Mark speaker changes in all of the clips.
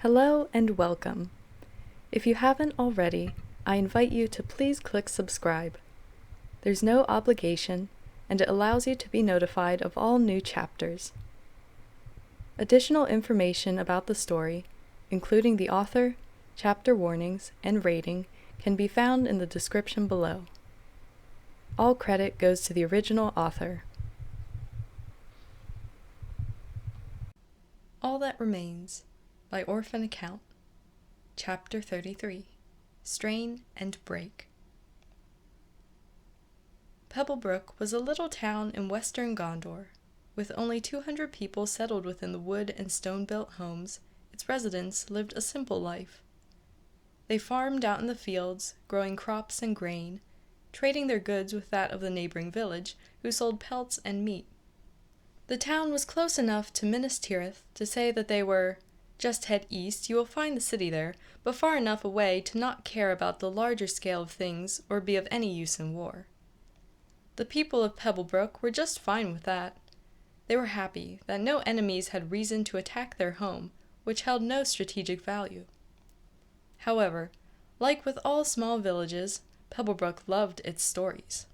Speaker 1: Hello and welcome. If you haven't already, I invite you to please click subscribe. There's no obligation, and it allows you to be notified of all new chapters. Additional information about the story, including the author, chapter warnings, and rating, can be found in the description below. All credit goes to the original author. All That Remains by Orphan Account. Chapter 33. Strain and Break. Pebblebrook was a little town in western Gondor. With only 200 people settled within the wood and stone-built homes, its residents lived a simple life. They farmed out in the fields, growing crops and grain, trading their goods with that of the neighboring village, who sold pelts and meat. The town was close enough to Minas Tirith to say that they were, "Just head east, you will find the city there, but far enough away to not care about the larger scale of things or be of any use in war." The people of Pebblebrook were just fine with that. They were happy that no enemies had reason to attack their home, which held no strategic value. However, like with all small villages, Pebblebrook loved its stories.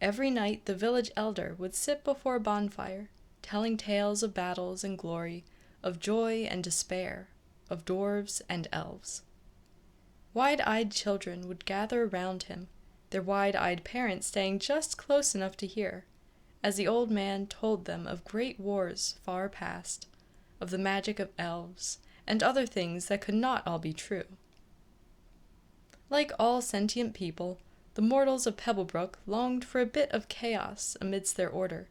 Speaker 1: Every night the village elder would sit before a bonfire, telling tales of battles and glory, of joy and despair, of dwarves and elves. Wide-eyed children would gather around him, their wide-eyed parents staying just close enough to hear, as the old man told them of great wars far past, of the magic of elves, and other things that could not all be true. Like all sentient people, the mortals of Pebblebrook longed for a bit of chaos amidst their order,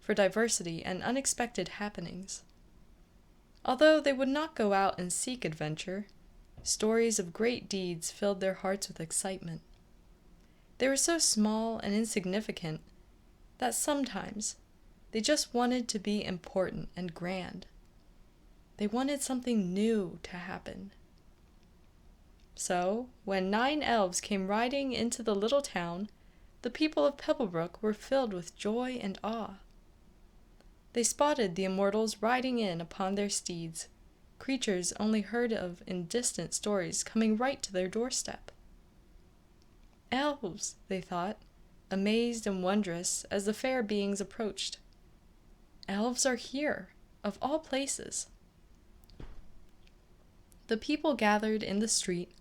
Speaker 1: for diversity and unexpected happenings. Although they would not go out and seek adventure, stories of great deeds filled their hearts with excitement. They were so small and insignificant that sometimes they just wanted to be important and grand. They wanted something new to happen. So, when 9 elves came riding into the little town, the people of Pebblebrook were filled with joy and awe. They spotted the immortals riding in upon their steeds, creatures only heard of in distant stories coming right to their doorstep. Elves, they thought, amazed and wondrous as the fair beings approached. Elves are here, of all places. The people gathered in the street,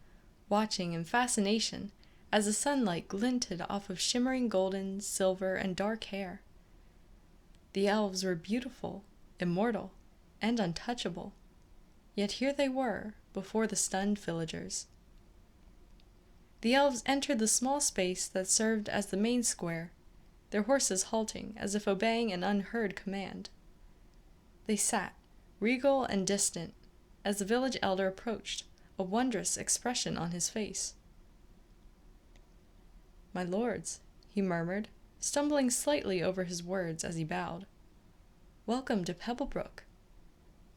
Speaker 1: watching in fascination as the sunlight glinted off of shimmering golden, silver, and dark hair. The elves were beautiful, immortal, and untouchable, yet here they were, before the stunned villagers. The elves entered the small space that served as the main square, their horses halting as if obeying an unheard command. They sat, regal and distant, as the village elder approached, a wondrous expression on his face. "My lords," he murmured, stumbling slightly over his words as he bowed. "Welcome to Pebblebrook.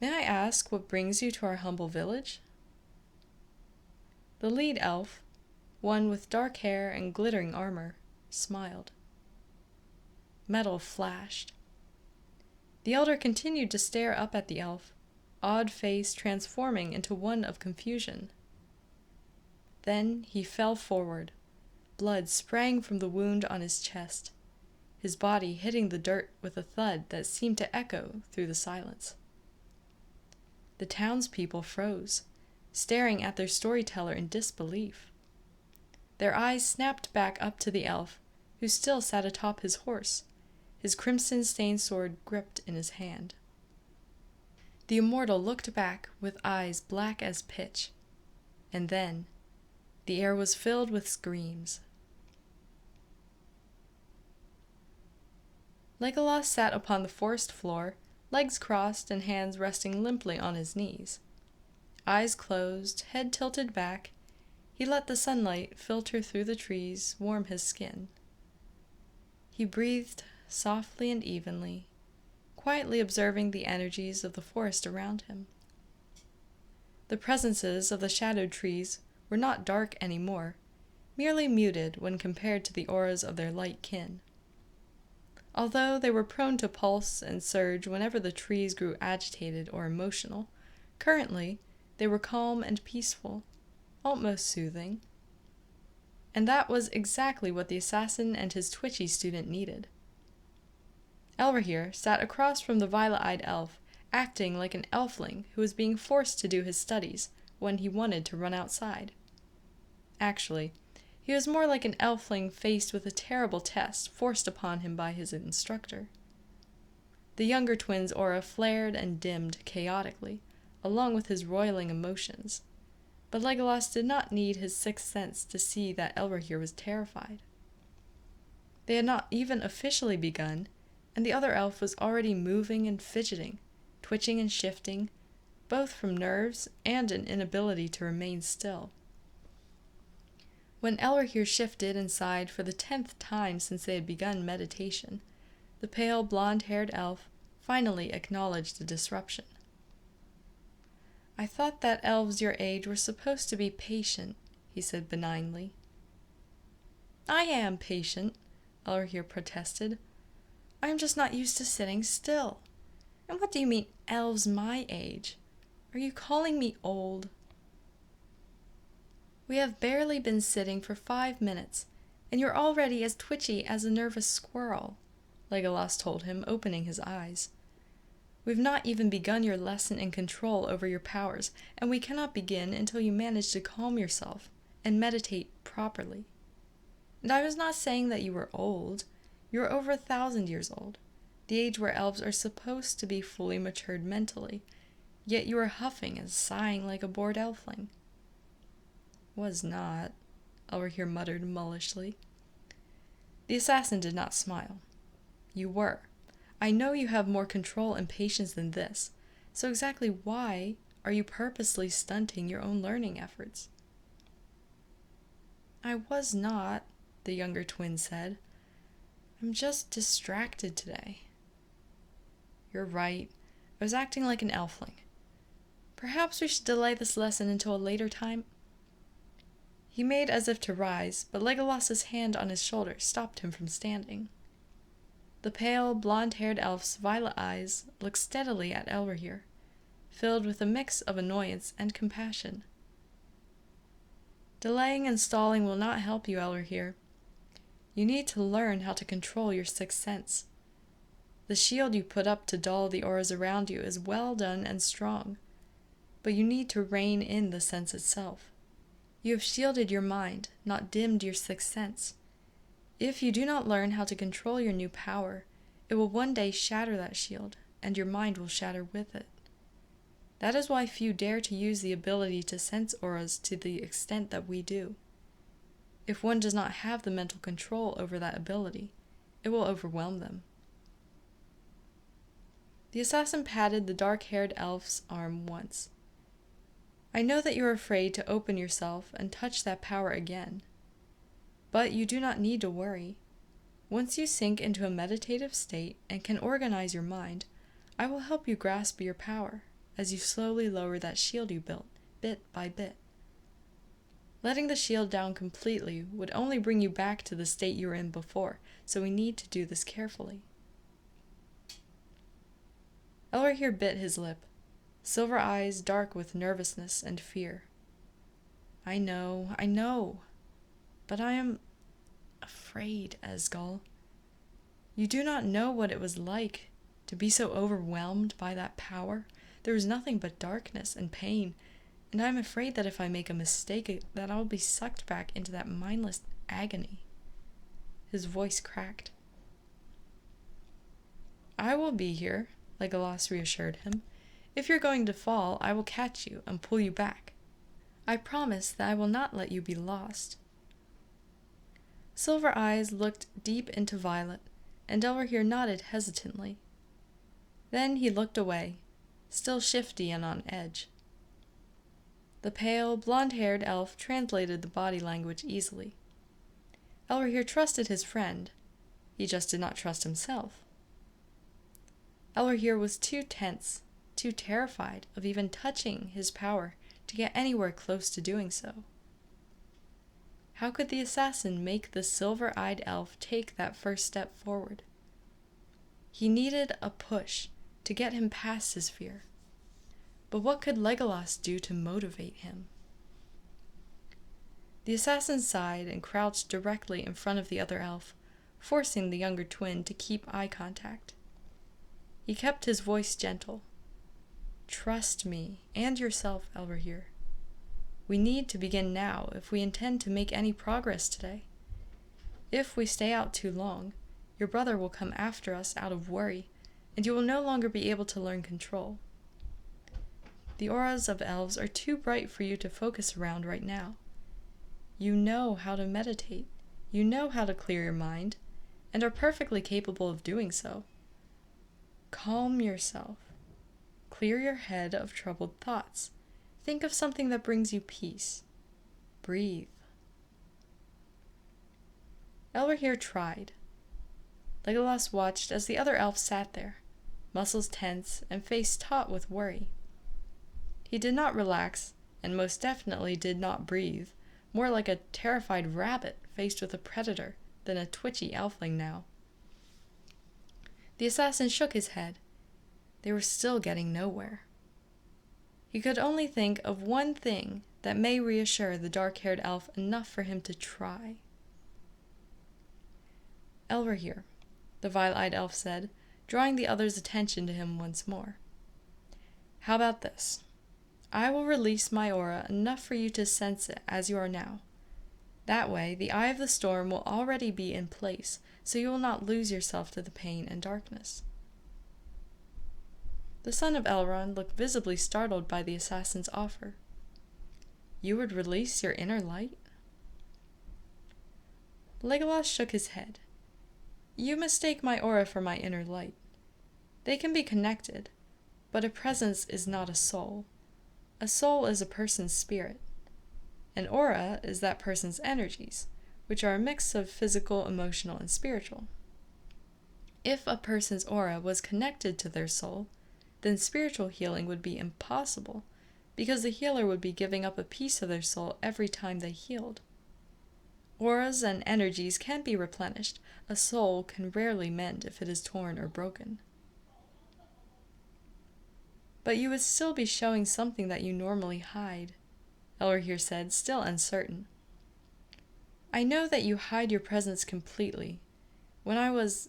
Speaker 1: May I ask what brings you to our humble village?" The lead elf, one with dark hair and glittering armor, smiled. Metal flashed. The elder continued to stare up at the elf, odd face transforming into one of confusion. Then he fell forward. Blood sprang from the wound on his chest, his body hitting the dirt with a thud that seemed to echo through the silence. The townspeople froze, staring at their storyteller in disbelief. Their eyes snapped back up to the elf, who still sat atop his horse, his crimson-stained sword gripped in his hand. The immortal looked back with eyes black as pitch, and then the air was filled with screams. Legolas sat upon the forest floor, legs crossed and hands resting limply on his knees. Eyes closed, head tilted back, he let the sunlight filter through the trees, warm his skin. He breathed softly and evenly, quietly observing the energies of the forest around him. The presences of the shadowed trees were not dark anymore, merely muted when compared to the auras of their light kin. Although they were prone to pulse and surge whenever the trees grew agitated or emotional, currently They were calm and peaceful, almost soothing. And that was exactly what the assassin and his twitchy student needed. Elrahir sat across from the violet-eyed elf, acting like an elfling who was being forced to do his studies when he wanted to run outside. Actually, he was more like an elfling faced with a terrible test forced upon him by his instructor. The younger twin's aura flared and dimmed chaotically, along with his roiling emotions, but Legolas did not need his sixth sense to see that Elrahir was terrified. They had not even officially begun, and the other elf was already moving and fidgeting, twitching and shifting, both from nerves and an inability to remain still. When Elrahir shifted and sighed for the 10th time since they had begun meditation, the pale, blonde-haired elf finally acknowledged the disruption. "I thought that elves your age were supposed to be patient," he said benignly. "I am patient," Elrahir protested. "I am just not used to sitting still. And what do you mean, elves my age? Are you calling me old?" "We have barely been sitting for 5 minutes, and you're already as twitchy as a nervous squirrel," Legolas told him, opening his eyes. "We've not even begun your lesson in control over your powers, and we cannot begin until you manage to calm yourself and meditate properly. And I was not saying that you were old. You're over 1,000 years old, the age where elves are supposed to be fully matured mentally, yet you are huffing and sighing like a bored elfling." "Was not," Elrahir muttered mullishly. The assassin did not smile. "You were. I know you have more control and patience than this, so exactly why are you purposely stunting your own learning efforts?" "I was not," the younger twin said. "I'm just distracted today." "You're right. I was acting like an elfling. Perhaps we should delay this lesson until a later time?" He made as if to rise, but Legolas's hand on his shoulder stopped him from standing. The pale, blonde-haired elf's violet eyes looked steadily at Elrahir, filled with a mix of annoyance and compassion. "Delaying and stalling will not help you, Elrahir. You need to learn how to control your sixth sense. The shield you put up to dull the auras around you is well done and strong, but you need to rein in the sense itself. You have shielded your mind, not dimmed your sixth sense. If you do not learn how to control your new power, it will one day shatter that shield, and your mind will shatter with it. That is why few dare to use the ability to sense auras to the extent that we do. If one does not have the mental control over that ability, it will overwhelm them." The assassin patted the dark-haired elf's arm once. "I know that you are afraid to open yourself and touch that power again. But you do not need to worry. Once you sink into a meditative state and can organize your mind, I will help you grasp your power as you slowly lower that shield you built, bit by bit. Letting the shield down completely would only bring you back to the state you were in before, so we need to do this carefully." Elrahir bit his lip, silver eyes dark with nervousness and fear. I know. But I am afraid, Esgal. You do not know what it was like to be so overwhelmed by that power. There is nothing but darkness and pain, and I am afraid that if I make a mistake, that I will be sucked back into that mindless agony." His voice cracked. "I will be here," Legolas reassured him. "If you're going to fall, I will catch you and pull you back. I promise that I will not let you be lost." Silver eyes looked deep into violet, and Elrahir nodded hesitantly. Then he looked away, still shifty and on edge. The pale, blonde-haired elf translated the body language easily. Elrahir trusted his friend. He just did not trust himself. Elrahir was too tense, too terrified of even touching his power to get anywhere close to doing so. How could the assassin make the silver-eyed elf take that first step forward? He needed a push to get him past his fear. But what could Legolas do to motivate him? The assassin sighed and crouched directly in front of the other elf, forcing the younger twin to keep eye contact. He kept his voice gentle. Trust me, and yourself, Elverhir. We need to begin now if we intend to make any progress today. If we stay out too long, your brother will come after us out of worry, and you will no longer be able to learn control. The auras of elves are too bright for you to focus around right now. You know how to meditate, you know how to clear your mind, and are perfectly capable of doing so. Calm yourself. Clear your head of troubled thoughts. Think of something that brings you peace. Breathe. Elverhir tried. Legolas watched as the other elf sat there, muscles tense and face taut with worry. He did not relax, and most definitely did not breathe, more like a terrified rabbit faced with a predator than a twitchy elfling now. The assassin shook his head. They were still getting nowhere. He could only think of one thing that may reassure the dark-haired elf enough for him to try. Elverhir, the vile-eyed elf said, drawing the other's attention to him once more. How about this? I will release my aura enough for you to sense it as you are now. That way, the eye of the storm will already be in place, so you will not lose yourself to the pain and darkness. The son of Elrond looked visibly startled by the assassin's offer. You would release your inner light? Legolas shook his head. You mistake my aura for my inner light. They can be connected, but a presence is not a soul. A soul is a person's spirit. An aura is that person's energies, which are a mix of physical, emotional, and spiritual. If a person's aura was connected to their soul, then spiritual healing would be impossible, because the healer would be giving up a piece of their soul every time they healed. Auras and energies can be replenished. A soul can rarely mend if it is torn or broken. But you would still be showing something that you normally hide, Elverhir said, still uncertain. I know that you hide your presence completely. When I was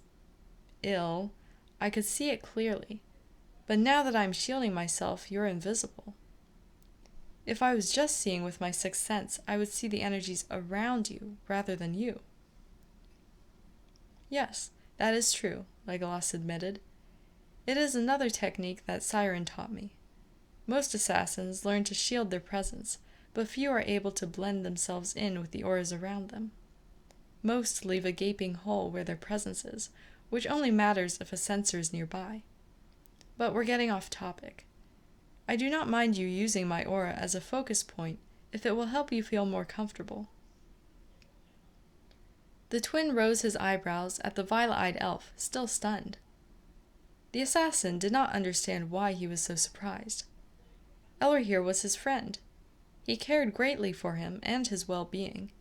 Speaker 1: ill, I could see it clearly, but now that I'm shielding myself, you're invisible. If I was just seeing with my sixth sense, I would see the energies around you rather than you. Yes, that is true, Legolas admitted. It is another technique that Siren taught me. Most assassins learn to shield their presence, but few are able to blend themselves in with the auras around them. Most leave a gaping hole where their presence is, which only matters if a sensor is nearby. But we're getting off topic. I do not mind you using my aura as a focus point if it will help you feel more comfortable. The twin rose his eyebrows at the violet-eyed elf, still stunned. The assassin did not understand why he was so surprised. Elverhir was his friend. He cared greatly for him and his well-being,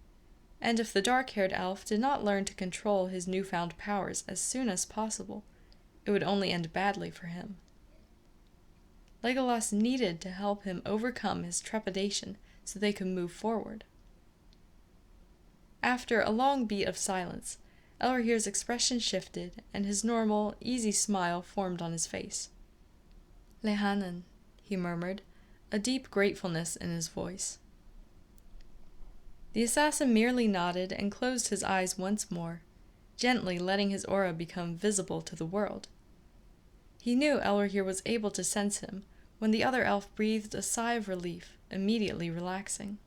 Speaker 1: and if the dark-haired elf did not learn to control his newfound powers as soon as possible, it would only end badly for him. Legolas needed to help him overcome his trepidation so they could move forward. After a long beat of silence, Elverhir's expression shifted, and his normal, easy smile formed on his face. Lehanan, he murmured, a deep gratefulness in his voice. The assassin merely nodded and closed his eyes once more, gently letting his aura become visible to the world. He knew Elverhir was able to sense him when the other elf breathed a sigh of relief, immediately relaxing.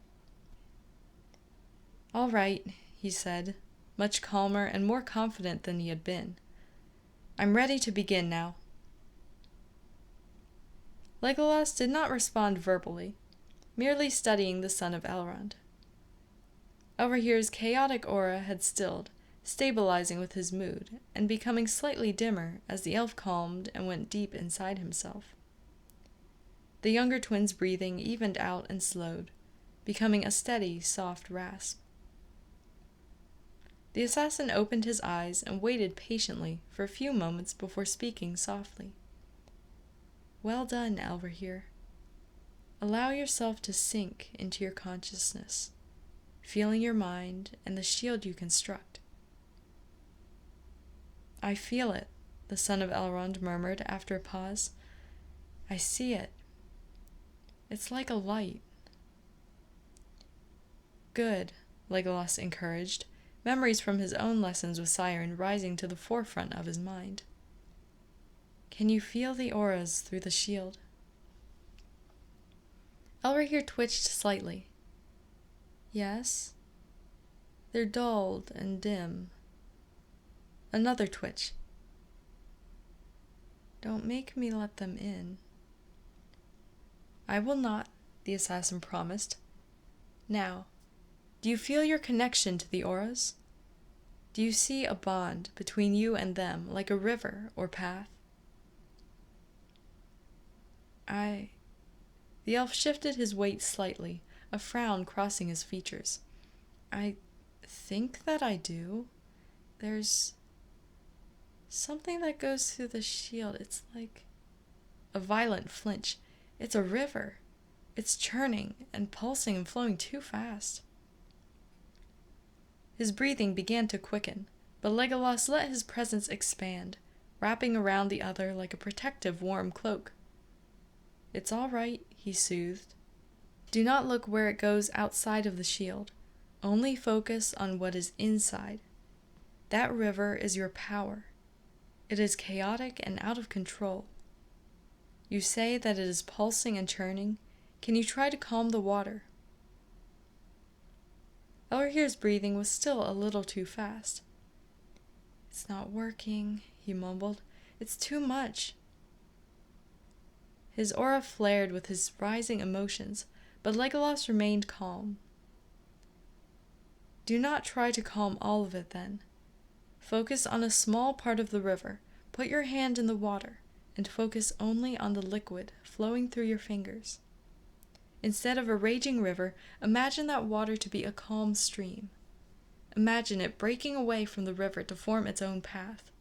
Speaker 1: All right, he said, much calmer and more confident than he had been. I'm ready to begin now. Legolas did not respond verbally, merely studying the son of Elrond. Elverhir's chaotic aura had stilled, stabilizing with his mood, and becoming slightly dimmer as the elf calmed and went deep inside himself. The younger twin's breathing evened out and slowed, becoming a steady, soft rasp. The assassin opened his eyes and waited patiently for a few moments before speaking softly. Well done, Elverhir. Allow yourself to sink into your consciousness, feeling your mind and the shield you construct. I feel it, the son of Elrond murmured after a pause. I see it. It's like a light. Good, Legolas encouraged, memories from his own lessons with Siren rising to the forefront of his mind. Can you feel the auras through the shield? Elrohir twitched slightly. Yes. They're dulled and dim. Another twitch. Don't make me let them in. I will not, the assassin promised. Now, do you feel your connection to the auras? Do you see a bond between you and them, like a river or path? The elf shifted his weight slightly, a frown crossing his features. I think that I do. There's something that goes through the shield. It's like a violent flinch. It's a river. It's churning and pulsing and flowing too fast. His breathing began to quicken, but Legolas let his presence expand, wrapping around the other like a protective warm cloak. It's all right, he soothed. Do not look where it goes outside of the shield. Only focus on what is inside. That river is your power. It is chaotic and out of control. You say that it is pulsing and churning. Can you try to calm the water? Elrohir's breathing was still a little too fast. It's not working, he mumbled. It's too much. His aura flared with his rising emotions, but Legolas remained calm. Do not try to calm all of it then. Focus on a small part of the river, put your hand in the water, and focus only on the liquid flowing through your fingers. Instead of a raging river, imagine that water to be a calm stream. Imagine it breaking away from the river to form its own path.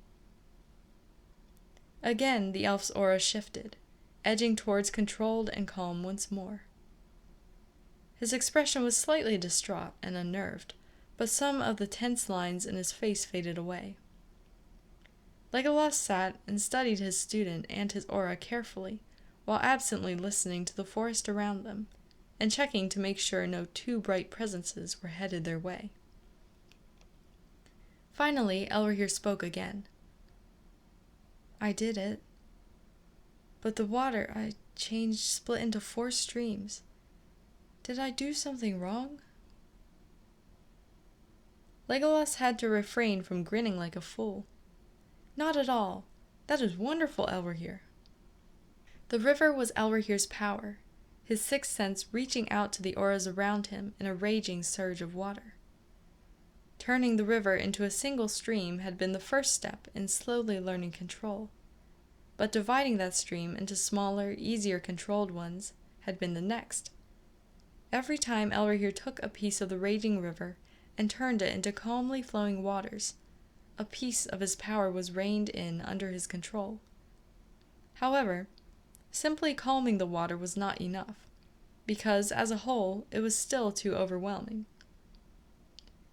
Speaker 1: Again, the elf's aura shifted, edging towards controlled and calm once more. His expression was slightly distraught and unnerved, but some of the tense lines in his face faded away. Legolas sat and studied his student and his aura carefully, while absently listening to the forest around them, and checking to make sure no too bright presences were headed their way. Finally, Elrohir spoke again. I did it. But the water I changed split into 4 streams. Did I do something wrong? Legolas had to refrain from grinning like a fool. Not at all. That is wonderful, Elrohir. The river was Elrohir's power, his sixth sense reaching out to the auras around him in a raging surge of water. Turning the river into a single stream had been the first step in slowly learning control, but dividing that stream into smaller, easier controlled ones had been the next. Every time Elrohir took a piece of the raging river and turned it into calmly flowing waters, a piece of his power was reined in under his control. However, simply calming the water was not enough, because as a whole it was still too overwhelming.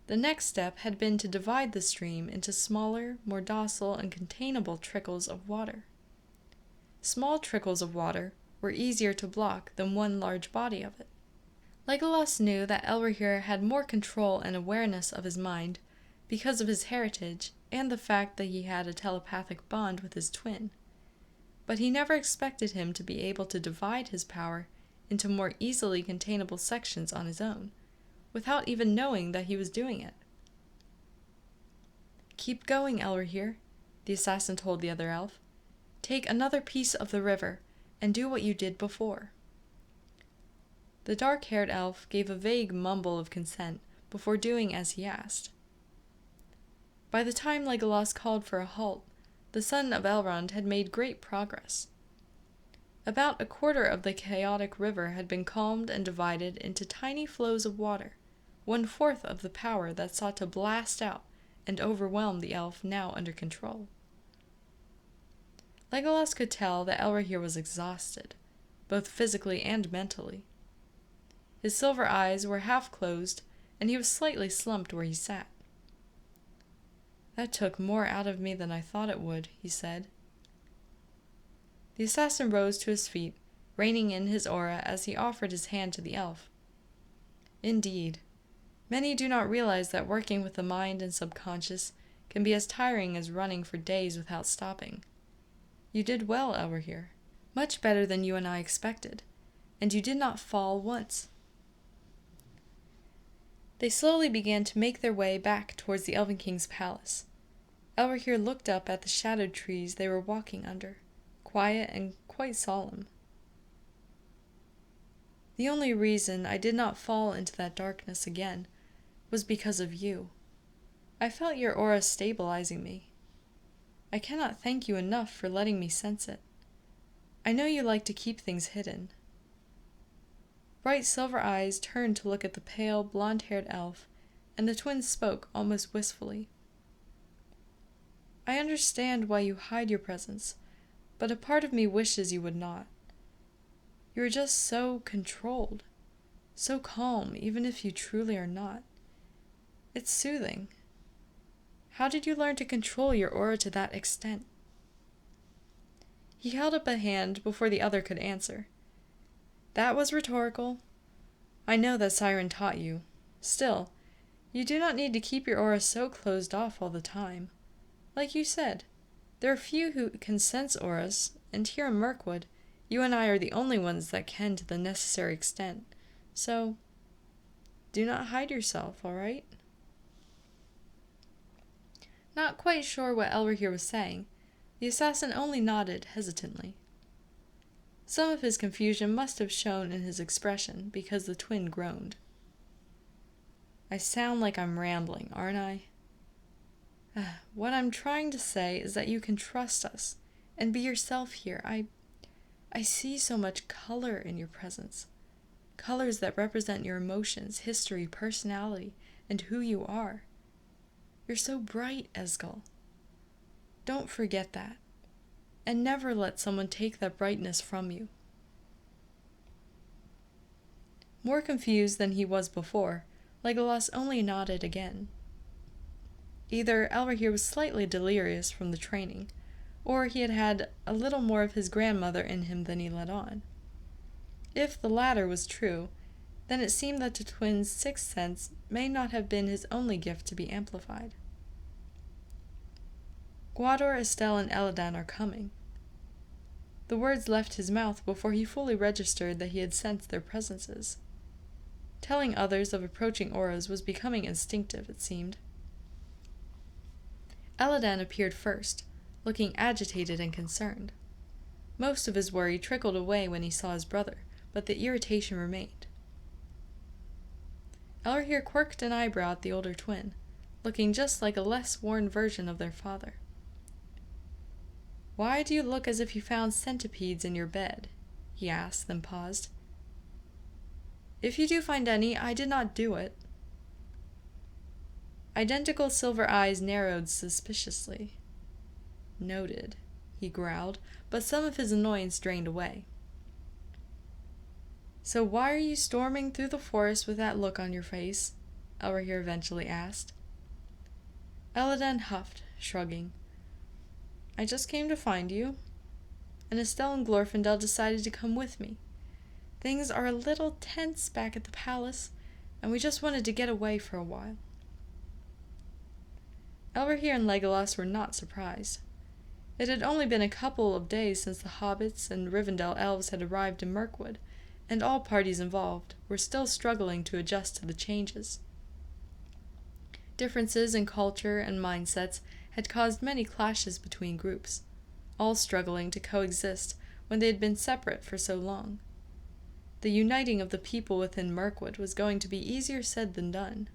Speaker 1: The next step had been to divide the stream into smaller, more docile and containable trickles of water. Small trickles of water were easier to block than one large body of it. Legolas knew that Elrohir had more control and awareness of his mind because of his heritage and the fact that he had a telepathic bond with his twin, but he never expected him to be able to divide his power into more easily containable sections on his own, without even knowing that he was doing it. Keep going, Elrohir, the assassin told the other elf. Take another piece of the river, and do what you did before. The dark-haired elf gave a vague mumble of consent before doing as he asked. By the time Legolas called for a halt, the son of Elrond had made great progress. About a quarter of the chaotic river had been calmed and divided into tiny flows of water, 1/4 of the power that sought to blast out and overwhelm the elf now under control. Legolas could tell that Elrohir was exhausted, both physically and mentally. His silver eyes were half closed, and he was slightly slumped where he sat. "That took more out of me than I thought it would," he said. The assassin rose to his feet, reining in his aura as he offered his hand to the elf. "Indeed, many do not realize that working with the mind and subconscious can be as tiring as running for days without stopping. You did well, Elrahir, much better than you and I expected, and you did not fall once." They slowly began to make their way back towards the Elven King's palace. Elrahir looked up at the shadowed trees they were walking under, quiet and quite solemn. "The only reason I did not fall into that darkness again was because of you. I felt your aura stabilizing me. I cannot thank you enough for letting me sense it. I know you like to keep things hidden." Bright silver eyes turned to look at the pale, blonde-haired elf, and the twins spoke almost wistfully. "I understand why you hide your presence, but a part of me wishes you would not. You are just so controlled, so calm, even if you truly are not. It's soothing. How did you learn to control your aura to that extent?" He held up a hand before the other could answer. "That was rhetorical. I know that Siren taught you. Still, you do not need to keep your aura so closed off all the time. Like you said, there are few who can sense auras, and here in Mirkwood, you and I are the only ones that can to the necessary extent. So, do not hide yourself, all right?" Not quite sure what Elrahir was saying, the assassin only nodded hesitantly. Some of his confusion must have shown in his expression, because the twin groaned. "I sound like I'm rambling, aren't I? What I'm trying to say is that you can trust us, and be yourself here. I see so much color in your presence. Colors that represent your emotions, history, personality, and who you are. You're so bright, Esgal. Don't forget that, and never let someone take that brightness from you." More confused than he was before, Legolas only nodded again. Either Elrahir was slightly delirious from the training, or he had had a little more of his grandmother in him than he let on. If the latter was true, then it seemed that the twins' sixth sense may not have been his only gift to be amplified. "Gwador, Estelle, and Elladan are coming." The words left his mouth before he fully registered that he had sensed their presences. Telling others of approaching auras was becoming instinctive, it seemed. Elladan appeared first, looking agitated and concerned. Most of his worry trickled away when he saw his brother, but the irritation remained. Elrahir quirked an eyebrow at the older twin, looking just like a less worn version of their father. "Why do you look as if you found centipedes in your bed?" he asked, then paused. "If you do find any, I did not do it." Identical silver eyes narrowed suspiciously. "Noted," he growled, but some of his annoyance drained away. "So why are you storming through the forest with that look on your face?" Elrahir eventually asked. Elladan huffed, shrugging. "I just came to find you, and Estelle and Glorfindel decided to come with me. Things are a little tense back at the palace, and we just wanted to get away for a while." Elrahir and Legolas were not surprised. It had only been a couple of days since the hobbits and Rivendell elves had arrived in Mirkwood, and all parties involved were still struggling to adjust to the changes. Differences in culture and mindsets had caused many clashes between groups, all struggling to coexist when they had been separate for so long. The uniting of the people within Mirkwood was going to be easier said than done.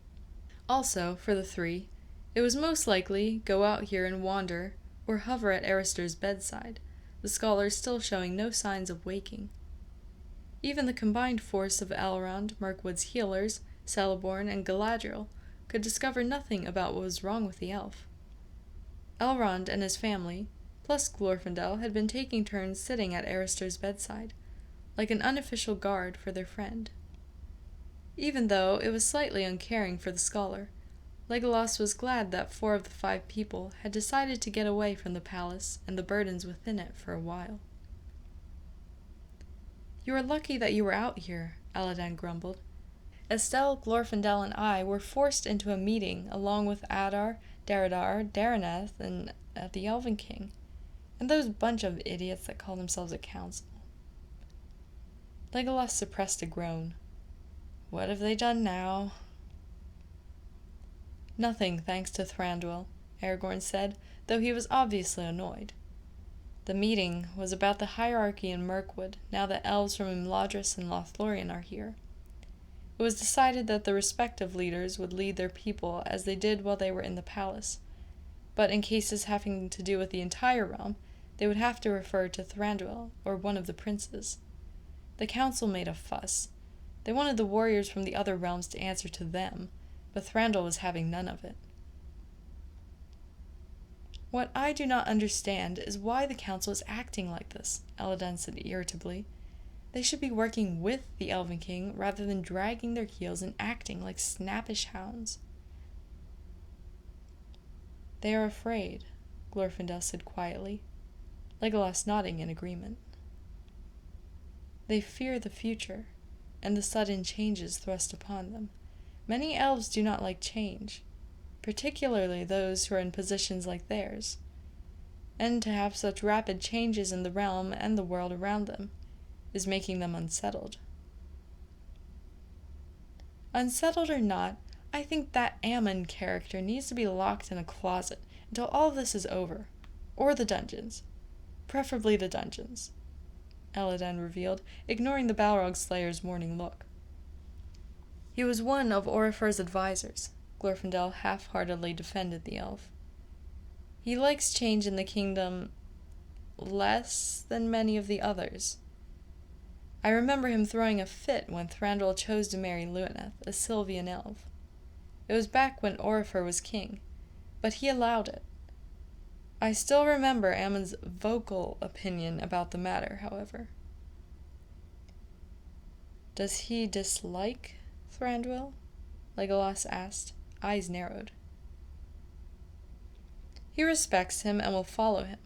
Speaker 1: Also, for the three, it was most likely go out here and wander or hover at Arister's bedside, the scholars still showing no signs of waking. Even the combined force of Elrond, Mirkwood's healers, Celeborn, and Galadriel could discover nothing about what was wrong with the elf. Elrond and his family, plus Glorfindel, had been taking turns sitting at Arister's bedside, like an unofficial guard for their friend. Even though it was slightly uncaring for the scholar, Legolas was glad that 4 of the 5 people had decided to get away from the palace and the burdens within it for a while. "You are lucky that you were out here," Aladan grumbled. "Estelle, Glorfindel, and I were forced into a meeting along with Adar, Daradar, Daraneth, and the Elven King, and those bunch of idiots that call themselves a council." Legolas suppressed a groan. "What have they done now?" "Nothing, thanks to Thranduil," Aragorn said, though he was obviously annoyed. "The meeting was about the hierarchy in Mirkwood, now that elves from Imladris and Lothlorien are here. It was decided that the respective leaders would lead their people as they did while they were in the palace, but in cases having to do with the entire realm, they would have to refer to Thranduil or one of the princes. The council made a fuss. They wanted the warriors from the other realms to answer to them, but Thranduil was having none of it. "What I do not understand is why the council is acting like this," Aladan said irritably. "They should be working with the Elven King rather than dragging their heels and acting like snappish hounds." "They are afraid," Glorfindel said quietly, Legolas nodding in agreement. "They fear the future, and the sudden changes thrust upon them. Many elves do not like change, particularly those who are in positions like theirs. And to have such rapid changes in the realm and the world around them is making them unsettled." "Unsettled or not, I think that Ammon character needs to be locked in a closet until all of this is over. Or the dungeons. Preferably the dungeons," Aladan revealed, ignoring the Balrog Slayer's warning look. "He was one of Orifer's advisors," Glorfindel half-heartedly defended the elf. "He likes change in the kingdom less than many of the others. I remember him throwing a fit when Thranduil chose to marry Luaneth, a Sylvian elf. It was back when Orifer was king, but he allowed it. I still remember Ammon's vocal opinion about the matter, however." "Does he dislike Thranduil?" Legolas asked, eyes narrowed. "He respects him and will follow him,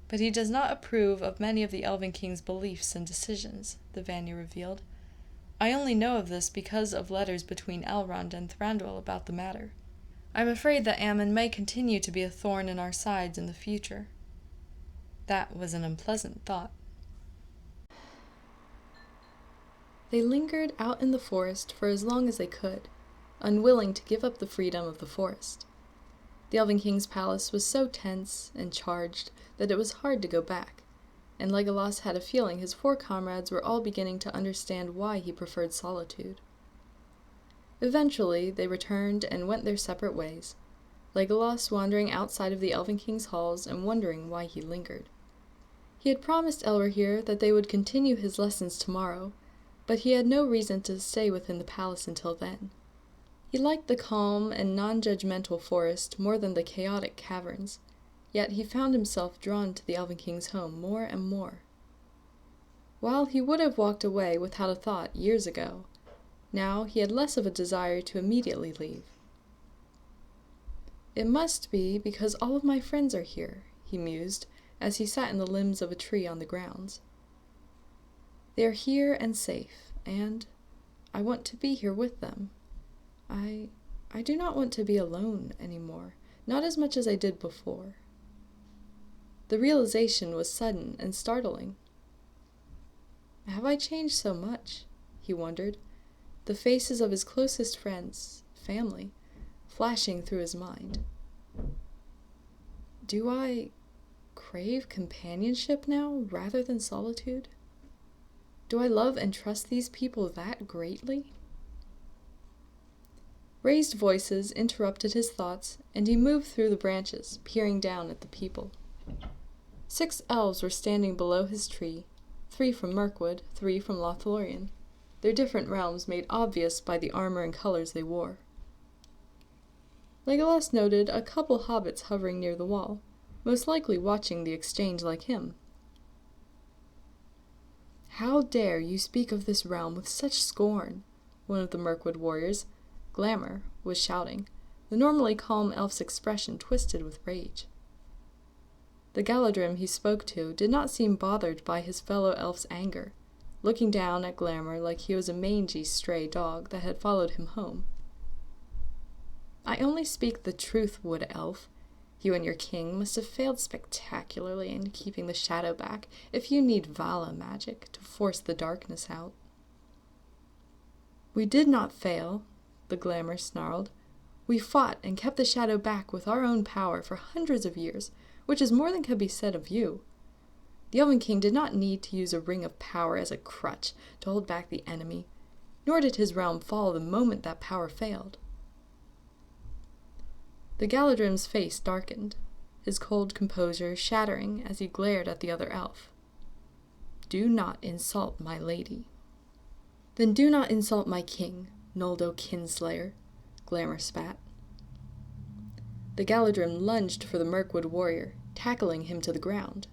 Speaker 1: but he does not approve of many of the Elven King's beliefs and decisions," the Vanir revealed. "I only know of this because of letters between Elrond and Thranduil about the matter. I'm afraid that Ammon may continue to be a thorn in our sides in the future." That was an unpleasant thought. They lingered out in the forest for as long as they could, unwilling to give up the freedom of the forest. The Elven King's palace was so tense and charged that it was hard to go back, and Legolas had a feeling his 4 comrades were all beginning to understand why he preferred solitude. Eventually, they returned and went their separate ways, Legolas wandering outside of the Elven King's halls and wondering why he lingered. He had promised Elrohir that they would continue his lessons tomorrow, but he had no reason to stay within the palace until then. He liked the calm and non-judgmental forest more than the chaotic caverns, yet he found himself drawn to the Elven King's home more and more. While he would have walked away without a thought years ago, now he had less of a desire to immediately leave. "It must be because all of my friends are here," he mused, as he sat in the limbs of a tree on the grounds. "They are here and safe, and I want to be here with them. I do not want to be alone anymore, not as much as I did before." The realization was sudden and startling. "Have I changed so much?" he wondered, the faces of his closest friends, family, flashing through his mind. "Do I crave companionship now rather than solitude? Do I love and trust these people that greatly?" Raised voices interrupted his thoughts, and he moved through the branches, peering down at the people. 6 elves were standing below his tree, 3 from Mirkwood, 3 from Lothlorien, their different realms made obvious by the armor and colors they wore. Legolas noted a couple hobbits hovering near the wall, most likely watching the exchange like him. "How dare you speak of this realm with such scorn?" one of the Mirkwood warriors, Glamour, was shouting, the normally calm elf's expression twisted with rage. The Galadrim he spoke to did not seem bothered by his fellow elf's anger, looking down at Glamour like he was a mangy stray dog that had followed him home. "I only speak the truth, wood elf. You and your king must have failed spectacularly in keeping the shadow back if you need Vala magic to force the darkness out." "We did not fail," the Glamour snarled. "We fought and kept the shadow back with our own power for hundreds of years, which is more than could be said of you. The Elven King did not need to use a ring of power as a crutch to hold back the enemy, nor did his realm fall the moment that power failed." The Galadrim's face darkened, his cold composure shattering as he glared at the other elf. "Do not insult my lady." "Then do not insult my king, Noldo Kinslayer," Glamour spat. The Galadrim lunged for the Mirkwood warrior, tackling him to the ground.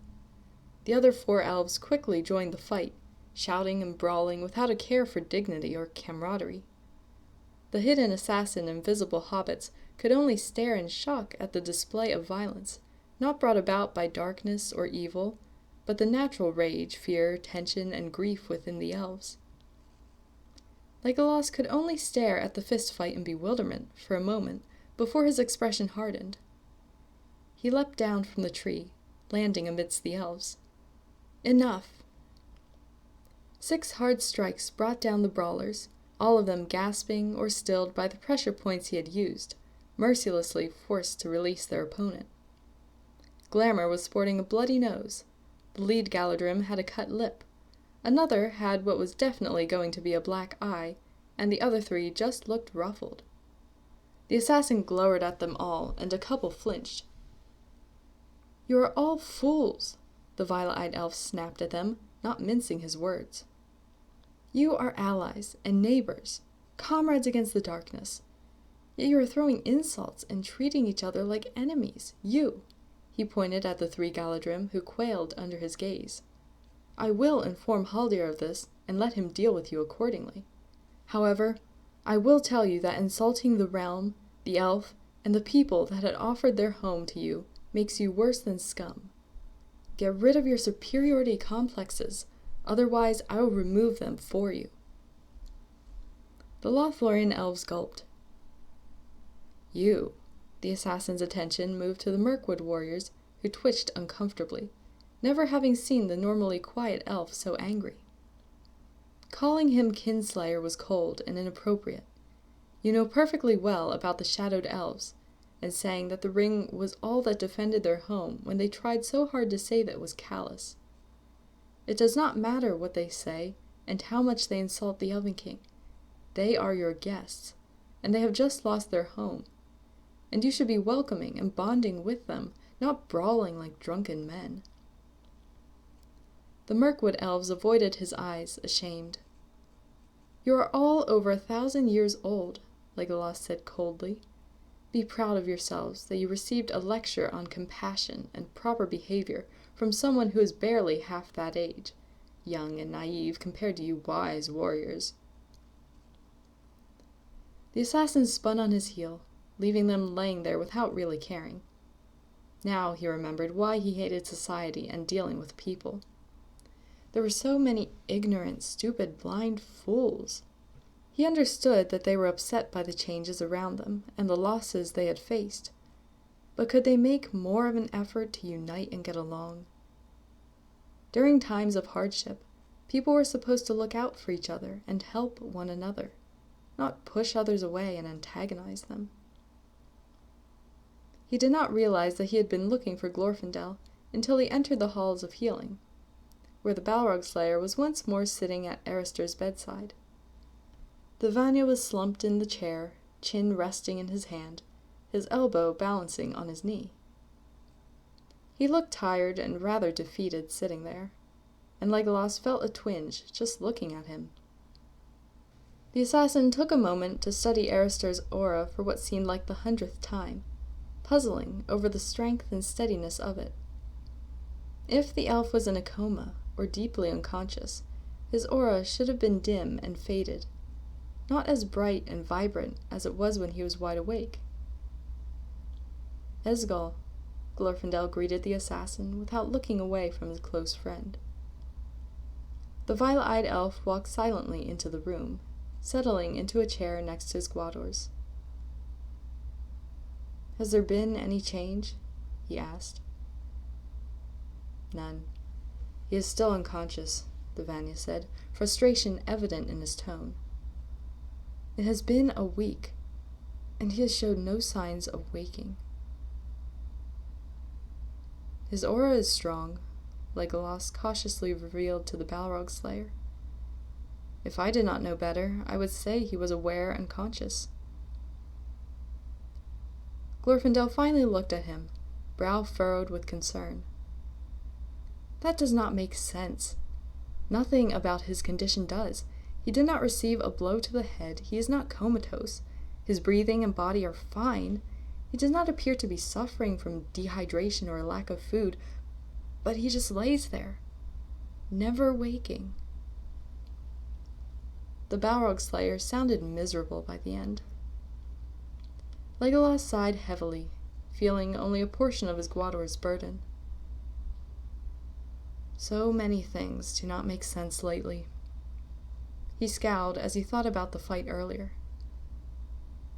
Speaker 1: The other 4 elves quickly joined the fight, shouting and brawling without a care for dignity or camaraderie. The hidden assassin and visible hobbits could only stare in shock at the display of violence, not brought about by darkness or evil, but the natural rage, fear, tension, and grief within the elves. Legolas could only stare at the fist fight in bewilderment for a moment before his expression hardened. He leapt down from the tree, landing amidst the elves. "Enough!" 6 hard strikes brought down the brawlers, all of them gasping or stilled by the pressure points he had used, mercilessly forced to release their opponent. Glamour was sporting a bloody nose. The lead Galadrim had a cut lip. Another had what was definitely going to be a black eye, and the other 3 just looked ruffled. The assassin glowered at them all, and a couple flinched. "You are all fools," the violet-eyed elf snapped at them, not mincing his words. "You are allies and neighbors, comrades against the darkness. Yet you are throwing insults and treating each other like enemies. You," he pointed at the 3 Galadrim, who quailed under his gaze. "I will inform Haldir of this, and let him deal with you accordingly. However, I will tell you that insulting the realm, the elf, and the people that had offered their home to you makes you worse than scum. Get rid of your superiority complexes, otherwise I will remove them for you." The Lothlorien elves gulped. "You." The assassin's attention moved to the Mirkwood warriors, who twitched uncomfortably, never having seen the normally quiet elf so angry. Calling him Kinslayer was cold and inappropriate. You know perfectly well about the shadowed elves, and saying that the ring was all that defended their home when they tried so hard to say that it was callous. It does not matter what they say, and how much they insult the Elven King. They are your guests, and they have just lost their home, and you should be welcoming and bonding with them, not brawling like drunken men. The Mirkwood elves avoided his eyes, ashamed. "You are all over 1,000 years old," Legolas said coldly. "Be proud of yourselves that you received a lecture on compassion and proper behavior from someone who is barely half that age, young and naive compared to you wise warriors." The assassin spun on his heel, leaving them laying there without really caring. Now he remembered why he hated society and dealing with people. There were so many ignorant, stupid, blind fools. He understood that they were upset by the changes around them and the losses they had faced, but could they make more of an effort to unite and get along? During times of hardship, people were supposed to look out for each other and help one another, not push others away and antagonize them. He did not realize that he had been looking for Glorfindel until he entered the halls of healing, where the Balrog Slayer was once more sitting at Arister's bedside. The Vanya was slumped in the chair, chin resting in his hand, his elbow balancing on his knee. He looked tired and rather defeated sitting there, and Legolas felt a twinge just looking at him. The assassin took a moment to study Arister's aura for what seemed like the 100th time, puzzling over the strength and steadiness of it. If the elf was in a coma or deeply unconscious, His aura should have been dim and faded, not as bright and vibrant as it was when he was wide awake. Esgal, Glorfindel greeted the assassin without looking away from his close friend. The violet-eyed elf walked silently into the room, settling into a chair next to his Gwador's. "Has there been any change?" he asked. "None. He is still unconscious," the Vanya said, frustration evident in his tone. "It has been a week, and he has showed no signs of waking." "His aura is strong," Legolas cautiously revealed to the Balrog Slayer. "If I did not know better, I would say he was aware and conscious." Glorfindel finally looked at him, brow furrowed with concern. "That does not make sense. Nothing about his condition does. He did not receive a blow to the head. He is not comatose. His breathing and body are fine. He does not appear to be suffering from dehydration or a lack of food, but he just lays there, never waking." The Balrog Slayer sounded miserable by the end. Legolas sighed heavily, feeling only a portion of his Gwador's burden. "So many things do not make sense lately." He scowled as he thought about the fight earlier.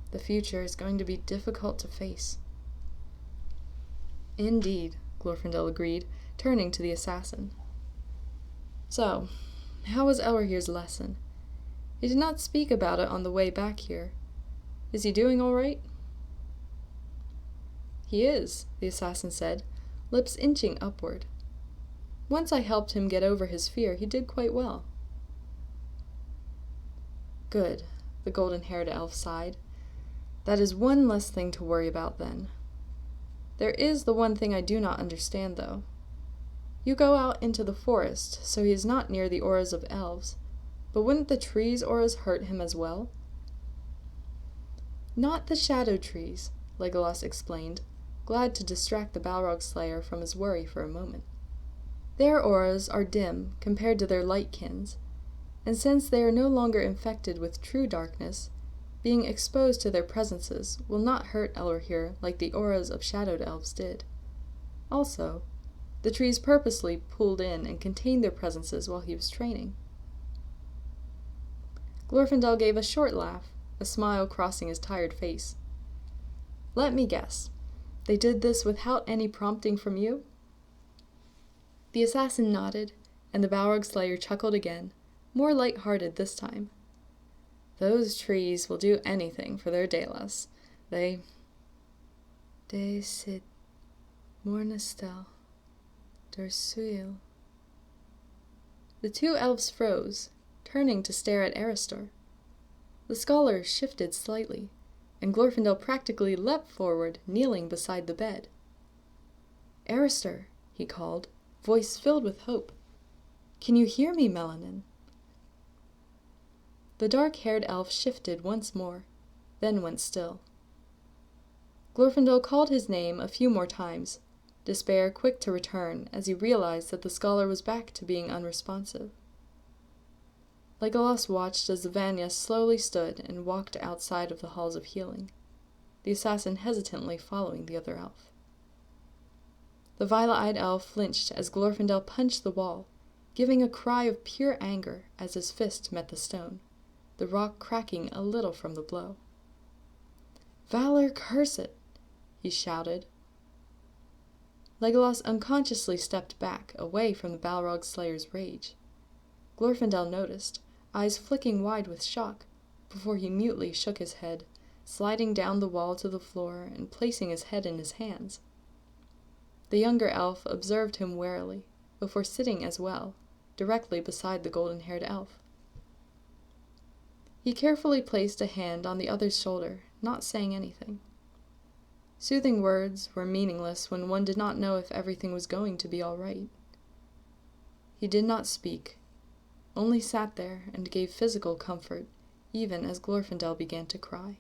Speaker 1: "The future is going to be difficult to face." "Indeed," Glorfindel agreed, turning to the assassin. "So, how was Elrohir's lesson? He did not speak about it on the way back here. Is he doing all right?" "He is," the assassin said, lips inching upward. "Once I helped him get over his fear, he did quite well." "Good," the golden-haired elf sighed. "That is one less thing to worry about then. There is the one thing I do not understand, though. You go out into the forest, so he is not near the auras of elves, but wouldn't the trees' auras hurt him as well?" "Not the shadow trees," Legolas explained, glad to distract the Balrog Slayer from his worry for a moment. "Their auras are dim compared to their light-kins, and since they are no longer infected with true darkness, being exposed to their presences will not hurt Elrohir like the auras of shadowed elves did. Also, the trees purposely pulled in and contained their presences while he was training." Glorfindel gave a short laugh, a smile crossing his tired face. "Let me guess. They did this without any prompting from you?" The assassin nodded, and the Balrog Slayer chuckled again, more light-hearted this time. "Those trees will do anything for their Dalas. They sit mornestel Thranduil." The two elves froze, turning to stare at Aristor. The scholar shifted slightly, and Glorfindel practically leapt forward, kneeling beside the bed. "Aristor," he called, voice filled with hope. "Can you hear me, Melanin?" The dark-haired elf shifted once more, then went still. Glorfindel called his name a few more times, despair quick to return as he realized that the scholar was back to being unresponsive. Legolas watched as the Vanya slowly stood and walked outside of the halls of healing, the assassin hesitantly following the other elf. The violet-eyed elf flinched as Glorfindel punched the wall, giving a cry of pure anger as his fist met the stone, the rock cracking a little from the blow. "Valor curse it!" he shouted. Legolas unconsciously stepped back, away from the Balrog Slayer's rage. Glorfindel noticed, eyes flicking wide with shock, before he mutely shook his head, sliding down the wall to the floor and placing his head in his hands. The younger elf observed him warily, before sitting as well, directly beside the golden-haired elf. He carefully placed a hand on the other's shoulder, not saying anything. Soothing words were meaningless when one did not know if everything was going to be all right. He did not speak, only sat there and gave physical comfort, even as Glorfindel began to cry.